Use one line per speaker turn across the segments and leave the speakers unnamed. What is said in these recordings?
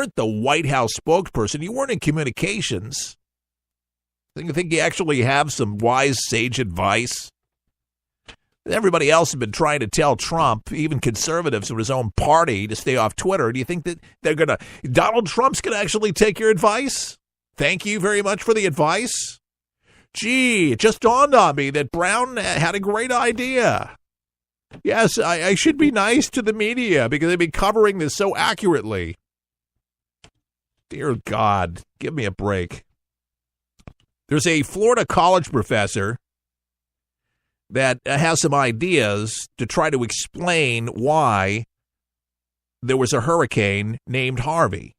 weren't the White House spokesperson. You weren't in communications. You think you actually have some wise, sage advice? Everybody else has been trying to tell Trump, even conservatives in his own party, to stay off Twitter. Do you think that Donald Trump's going to actually take your advice? Thank you very much for the advice. Gee, it just dawned on me that Brown had a great idea. Yes, I should be nice to the media because they've been covering this so accurately. Dear God, give me a break. There's a Florida college professor that has some ideas to try to explain why there was a hurricane named Harvey.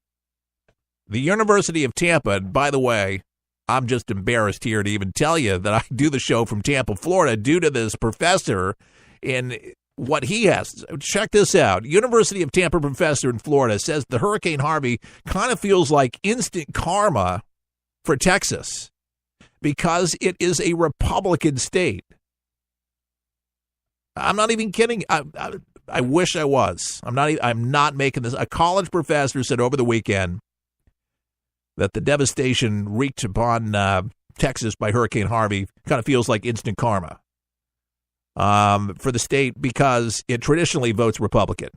The University of Tampa, and by the way, I'm just embarrassed here to even tell you that I do the show from Tampa, Florida, due to this professor and what he has. Check this out. University of Tampa professor in Florida says the Hurricane Harvey kind of feels like instant karma for Texas because it is a Republican state. I'm not even kidding. I wish I was. I'm not making this. A college professor said over the weekend that the devastation wreaked upon Texas by Hurricane Harvey kind of feels like instant karma for the state because it traditionally votes Republican.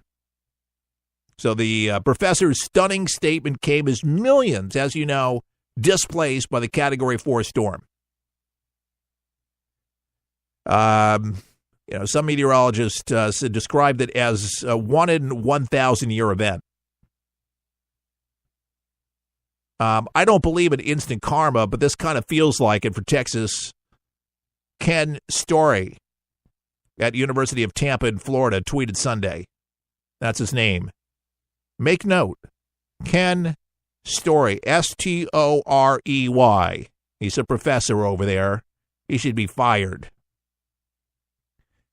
So the professor's stunning statement came as millions, as you know, displaced by the Category 4 storm. Some meteorologists described it as a 1 in 1,000 year event. I don't believe in instant karma, but this kind of feels like it for Texas. Ken Story at University of Tampa in Florida tweeted Sunday. That's his name. Make note. Ken Story, Storey. He's a professor over there. He should be fired.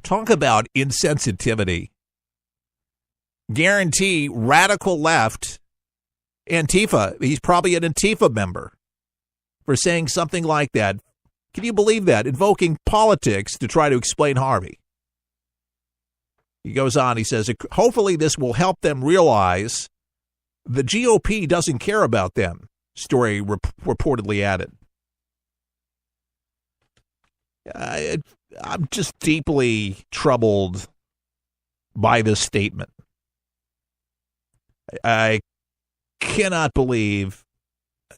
Talk about insensitivity. Guarantee radical left Antifa. He's probably an Antifa member for saying something like that. Can you believe that? Invoking politics to try to explain Harvey. He goes on, he says, hopefully this will help them realize the GOP doesn't care about them, Story reportedly added. I'm just deeply troubled by this statement. I cannot believe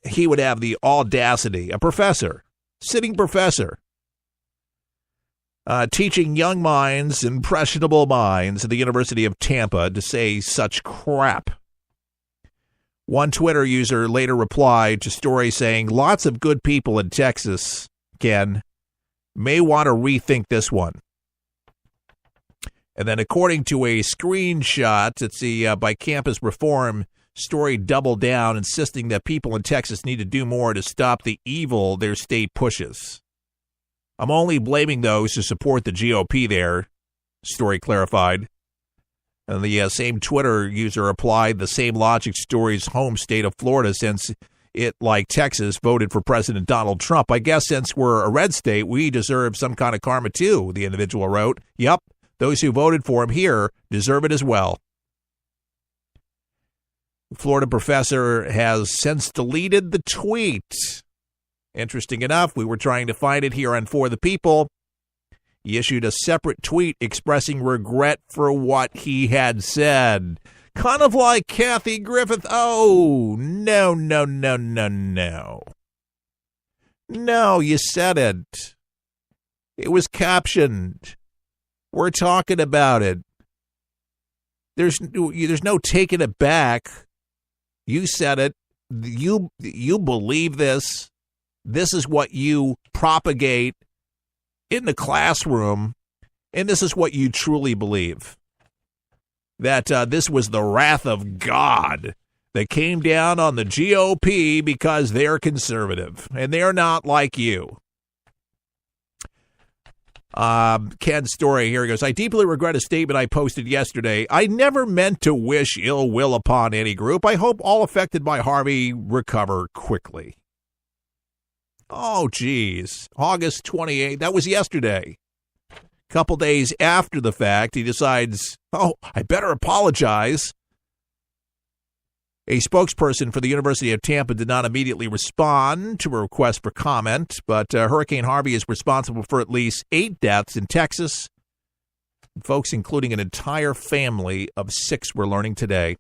he would have the audacity, a professor, sitting professor, teaching young minds, impressionable minds at the University of Tampa to say such crap. One Twitter user later replied to Story saying, lots of good people in Texas, Ken, may want to rethink this one. And then according to a screenshot, it's the by Campus Reform, Story doubled down, insisting that people in Texas need to do more to stop the evil their state pushes. I'm only blaming those who support the GOP there, Story clarified. And the same Twitter user applied the same logic Story's home state of Florida, since it, like Texas, voted for President Donald Trump. I guess since we're a red state, we deserve some kind of karma too, the individual wrote. Yep, those who voted for him here deserve it as well. The Florida professor has since deleted the tweet. Interesting enough, we were trying to find it here on For the People. He issued a separate tweet expressing regret for what he had said. Kind of like Kathy Griffith. Oh, no. No, you said it. It was captioned. We're talking about it. There's no taking it back. You said it. You believe this. This is what you propagate in the classroom, and this is what you truly believe. That this was the wrath of God that came down on the GOP because they're conservative, and they're not like you. Ken's Story, here he goes. I deeply regret a statement I posted yesterday. I never meant to wish ill will upon any group. I hope all affected by Harvey recover quickly. Oh, geez. August 28th. That was yesterday. A couple days after the fact, he decides, I better apologize. A spokesperson for the University of Tampa did not immediately respond to a request for comment, but Hurricane Harvey is responsible for at least 8 deaths in Texas. Folks, including an entire family of 6, we're learning today.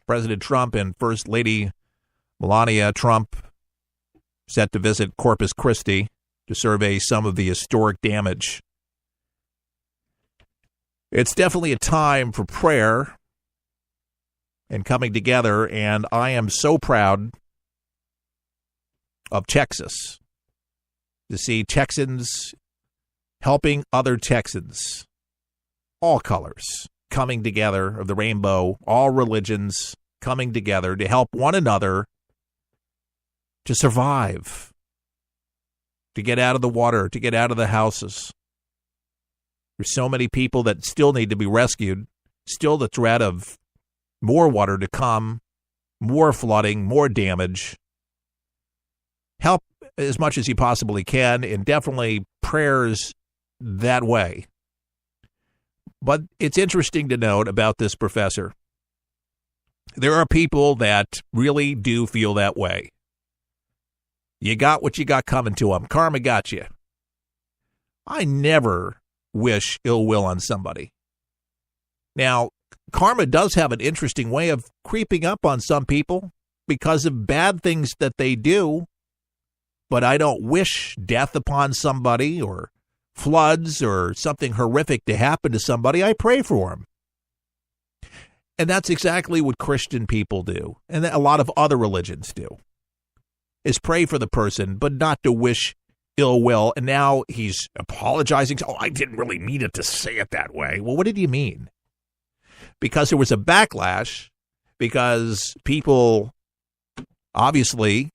President Trump and First Lady Melania Trump set to visit Corpus Christi to survey some of the historic damage. It's definitely a time for prayer and coming together, and I am so proud of Texas to see Texans helping other Texans, all colors, coming together of the rainbow, all religions coming together to help one another to survive, to get out of the water, to get out of the houses. There's so many people that still need to be rescued, still the threat of more water to come, more flooding, more damage. Help as much as you possibly can, and definitely prayers that way. But it's interesting to note about this professor. There are people that really do feel that way. You got what you got coming to them. Karma got you. I never wish ill will on somebody. Now, karma does have an interesting way of creeping up on some people because of bad things that they do, but I don't wish death upon somebody or floods or something horrific to happen to somebody. I pray for them. And that's exactly what Christian people do, and a lot of other religions do, is pray for the person, but not to wish ill will. And now he's apologizing. Oh, I didn't really mean it to say it that way. Well, what did you mean? Because there was a backlash, because people obviously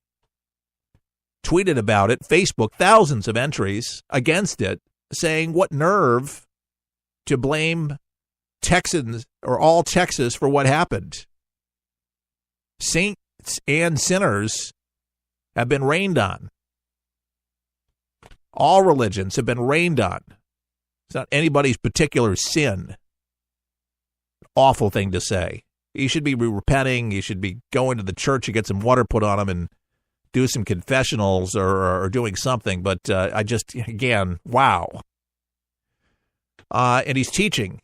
tweeted about it, Facebook, thousands of entries against it, saying what nerve to blame Texans or all Texas for what happened. Saints and sinners have been rained on. All religions have been rained on. It's not anybody's particular sin. Awful thing to say. You should be repenting. You should be going to the church to get some water put on them and do some confessionals or doing something. But I just, again, wow. And he's teaching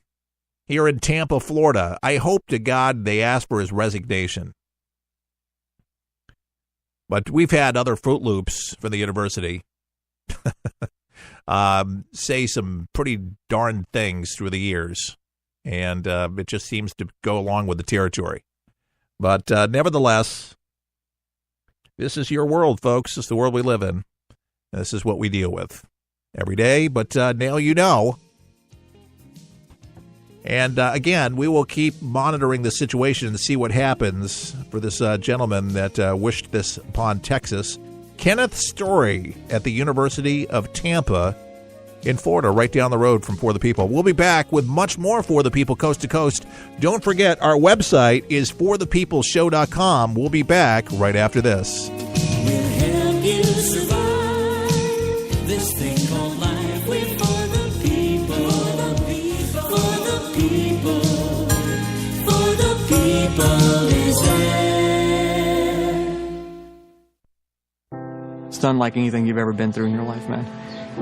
here in Tampa, Florida. I hope to God they ask for his resignation. But we've had other Fruit Loops from the university say some pretty darn things through the years. And it just seems to go along with the territory. But nevertheless, this is your world, folks. This is the world we live in. This is what we deal with every day. But now you know. And again, we will keep monitoring the situation and see what happens for this gentleman that wished this upon Texas. Kenneth Story at the University of Tampa in Florida, right down the road from For the People. We'll be back with much more For the People, coast to coast. Don't forget, our website is forthepeopleshow.com. We'll be back right after this.
We'll help you survive this thing called life. We're for the people, for the people, for the people is there.
It's unlike anything you've ever been through in your life, man.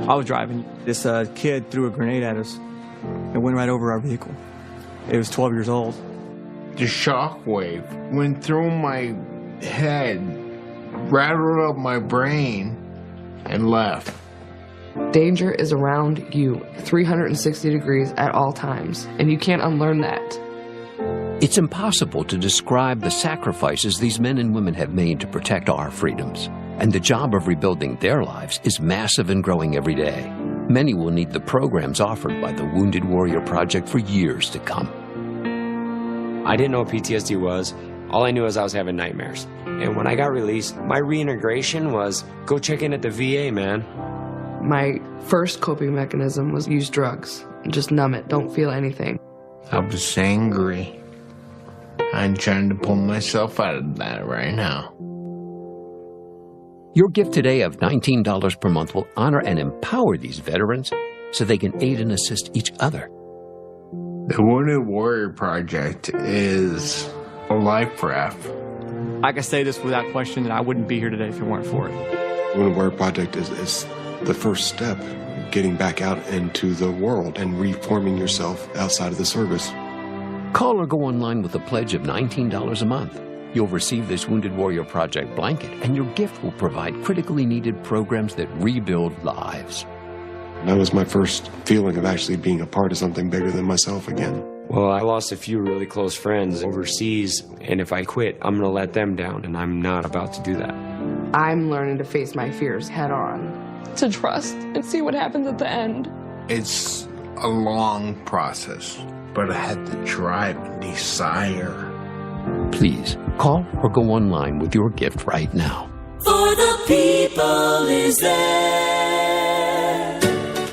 I was driving. This kid threw a grenade at us. It went right over our vehicle. It was 12 years old.
The shockwave went through my head, rattled up my brain, and left.
Danger is around you 360 degrees at all times, and you can't unlearn that.
It's impossible to describe the sacrifices these men and women have made to protect our freedoms. And the job of rebuilding their lives is massive and growing every day. Many will need the programs offered by the Wounded Warrior Project for years to come.
I didn't know what PTSD was. All I knew is I was having nightmares. And when I got released, my reintegration was go check in at the VA, man.
My first coping mechanism was use drugs. Just numb it, don't feel anything.
I was angry. I'm trying to pull myself out of that right now.
Your gift today of $19 per month will honor and empower these veterans so they can aid and assist each other.
The Wounded Warrior Project is a life raft.
I can say this without question that I wouldn't be here today if it weren't for it.
Wounded Warrior Project is the first step, getting back out into the world and reforming yourself outside of the service.
Call or go online with a pledge of $19 a month. You'll receive this Wounded Warrior Project blanket, and your gift will provide critically needed programs that rebuild lives.
That was my first feeling of actually being a part of something bigger than myself again.
Well, I lost a few really close friends overseas, and if I quit, I'm going to let them down, and I'm not about to do that.
I'm learning to face my fears head on. To trust and see what happens at the end.
It's a long process, but I had the drive and desire.
Please call or go online with your gift right now.
For the people is there.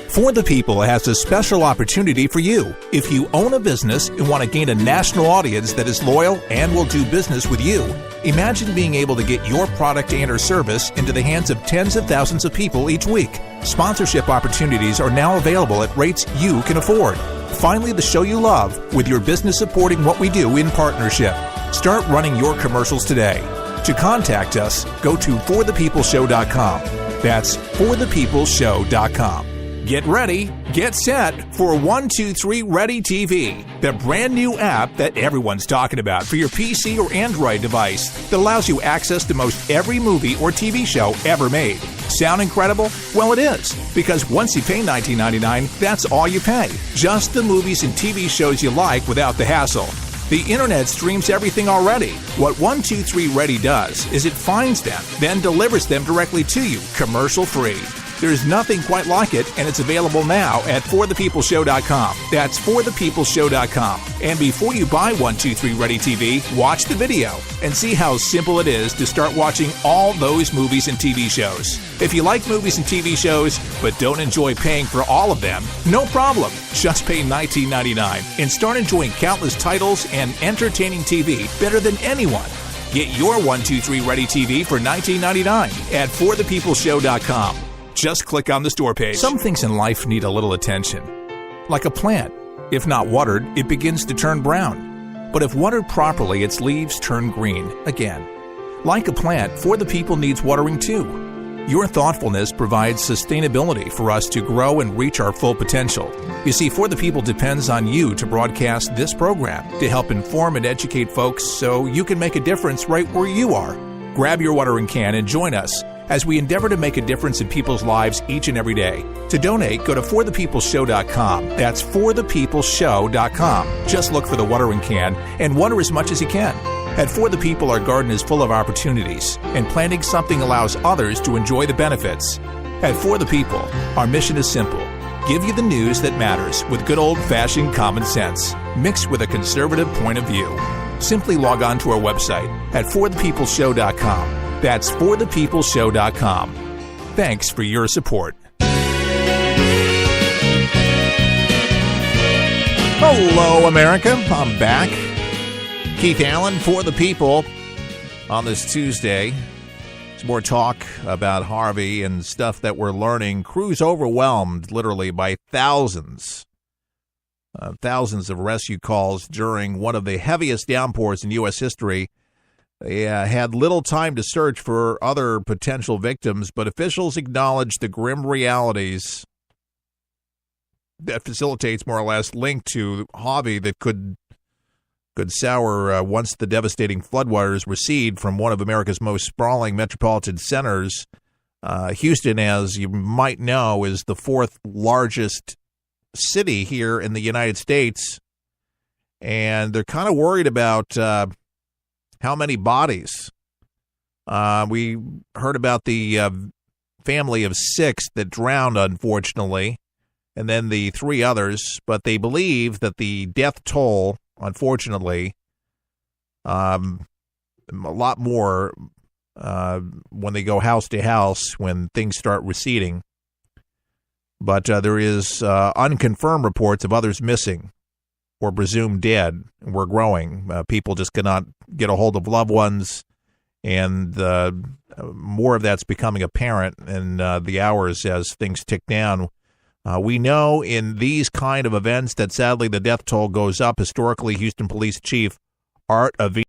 For the People has a special opportunity for you. If you own a business and want to gain a national audience that is loyal and will do business with you, imagine being able to get your product and or service into the hands of tens of thousands of people each week. Sponsorship opportunities are now available at rates you can afford. Finally, the show you love with your business supporting what we do in partnership. Start running your commercials today. To contact us, go to forthepeopleshow.com. That's forthepeopleshow.com. Get ready, get set for 123 Ready TV, the brand new app that everyone's talking about for your PC or Android device that allows you access to most every movie or TV show ever made. Sound incredible? Well, it is, because once you pay $19.99, that's all you pay. Just the movies and TV shows you like without the hassle. The internet streams everything already. What 123 Ready does is it finds them, then delivers them directly to you, commercial-free. There's nothing quite like it, and it's available now at forthepeopleshow.com. That's forthepeopleshow.com. And before you buy 123 Ready TV, watch the video and see how simple it is to start watching all those movies and TV shows. If you like movies and TV shows, but don't enjoy paying for all of them, no problem. Just pay $19.99 and start enjoying countless titles and entertaining TV better than anyone. Get your 123 Ready TV for $19.99 at forthepeopleshow.com. Just click on the store page. Some things in life need a little attention. Like a plant. If not watered, it begins to turn brown. But if watered properly, its leaves turn green again. Like a plant, For the People needs watering too. Your thoughtfulness provides sustainability for us to grow and reach our full potential. You see, For the People depends on you to broadcast this program to help inform and educate folks so you can make a difference right where you are. Grab your watering can and join us as we endeavor to make a difference in people's lives each and every day. To donate, go to forthepeopleshow.com. That's forthepeopleshow.com. Just look for the watering can and water as much as you can. At For the People, our garden is full of opportunities, and planting something allows others to enjoy the benefits. At For the People, our mission is simple. Give you the news that matters with good old-fashioned common sense, mixed with a conservative point of view. Simply log on to our website at forthepeopleshow.com. That's forthepeopleshow.com. Thanks for your support. Hello, America. I'm back. Keith Allen, For the People, on this Tuesday. Some more talk about Harvey and stuff that we're learning. Crews overwhelmed, literally, by thousands of rescue calls during one of the heaviest downpours in U.S. history. They had little time to search for other potential victims, but officials acknowledged the grim realities that facilitates, more or less, linked to Harvey that could sour once the devastating floodwaters recede from one of America's most sprawling metropolitan centers. Houston, as you might know, is the fourth largest city here in the United States, and they're kind of worried about how many bodies. We heard about the family of 6 that drowned, unfortunately, and then the 3 others, but they believe that the death toll, unfortunately, a lot more when they go house to house when things start receding. But there is unconfirmed reports of others missing or presumed dead. We're growing. People just cannot get a hold of loved ones, and more of that's becoming apparent in the hours as things tick down. We know in these kind of events that sadly the death toll goes up. Historically, Houston Police Chief Art Avina